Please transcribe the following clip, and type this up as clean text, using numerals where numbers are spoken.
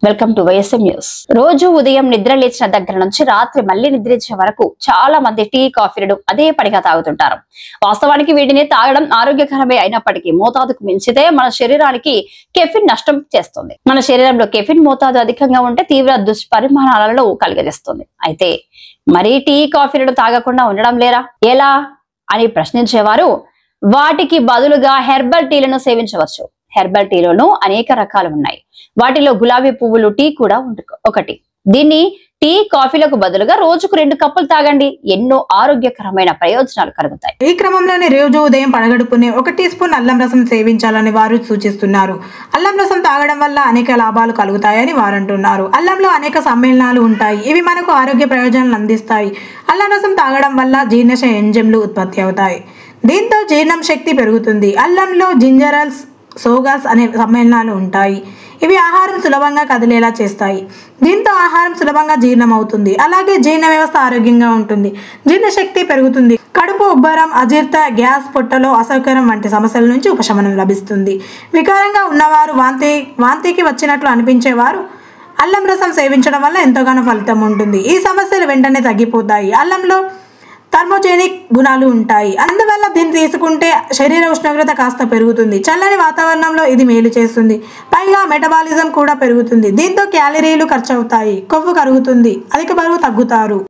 Welcome to YSM news. రోజు ఉదయం నిద్ర లేచిన దగ్గర నుంచి రాత్రి మళ్లీ నిద్రించే వరకు చాలా మంది టీ కాఫీలను అదే పడిగా తాగుతుంటారు. వాస్తవానికి వీటిని తాగడం ఆరోగ్యకరమే అయినప్పటికీ మోతాదుకు మించితే మన శరీరానికి కెఫిన్ నష్టం చేస్తుంది. మన శరీరంలో కెఫిన్ మోతాదు అధికంగా ఉంటే తీవ్ర దుష్పరిమాణాలను కలుగజేస్తుంది. అయితే మరీ టీ కాఫీలను తాగకుండా ఉండడం లేరా, ఎలా అని ప్రశ్నించేవారు వాటికి బదులుగా హెర్బల్ టీలను సేవించవచ్చు. హెర్బల్ టీలోనూ అనేక రకాలు ఉన్నాయి. వాటిలో గులాబీ పువ్వులు టీ కూడా ఒకటి. దీన్ని టీ కాఫీలకు బదులుగా రోజుకు 2 కప్పులు తాగండి. ఎన్నో ఆరోగ్యకరమైన ప్రయోజనాలు కలుగుతాయి. ఈ క్రమంలోనే రోజు ఉదయం పడగడుపునే 1 టీ స్పూన్ అల్లం రసం సేవించాలని వారు సూచిస్తున్నారు. అల్లం రసం తాగడం వల్ల అనేక లాభాలు కలుగుతాయని వారు అంటున్నారు. అల్లంలో అనేక సమ్మేళనాలు ఉంటాయి. ఇవి మనకు ఆరోగ్య ప్రయోజనాలు అందిస్తాయి. అల్లం రసం తాగడం వల్ల జీర్ణశయ ఎంజైమ్లు ఉత్పత్తి అవుతాయి. దీంతో జీర్ణం శక్తి పెరుగుతుంది. అల్లంలో జింజరల్స్, సోగాస్ అనే సమ్మేళనాలు ఉంటాయి. ఇవి ఆహారం సులభంగా కదిలేలా చేస్తాయి. దీంతో ఆహారం సులభంగా జీర్ణం అవుతుంది. అలాగే జీర్ణ వ్యవస్థ ఆరోగ్యంగా ఉంటుంది. జీర్ణశక్తి పెరుగుతుంది. కడుపు ఉబ్బరం, అజీర్త, గ్యాస్, పొట్టలో అసౌకర్యం వంటి సమస్యల నుంచి ఉపశమనం లభిస్తుంది. వికారంగా ఉన్నవారు, వాంతికి వచ్చినట్లు అనిపించేవారు అల్లం రసం సేవించడం వల్ల ఎంతగానో ఫలితం ఉంటుంది. ఈ సమస్యలు వెంటనే తగ్గిపోతాయి. అల్లంలో థర్మోజెనిక్ గుణాలు ఉంటాయి. అందువల్ల దీన్ని తీసుకుంటే శరీర ఉష్ణోగ్రత కాస్త పెరుగుతుంది. చల్లని వాతావరణంలో ఇది మేలు చేస్తుంది. పైగా మెటబాలిజం కూడా పెరుగుతుంది. దీంతో క్యాలరీలు ఖర్చు అవుతాయి. కొవ్వు కరుగుతుంది. అధిక బరువు తగ్గుతారు.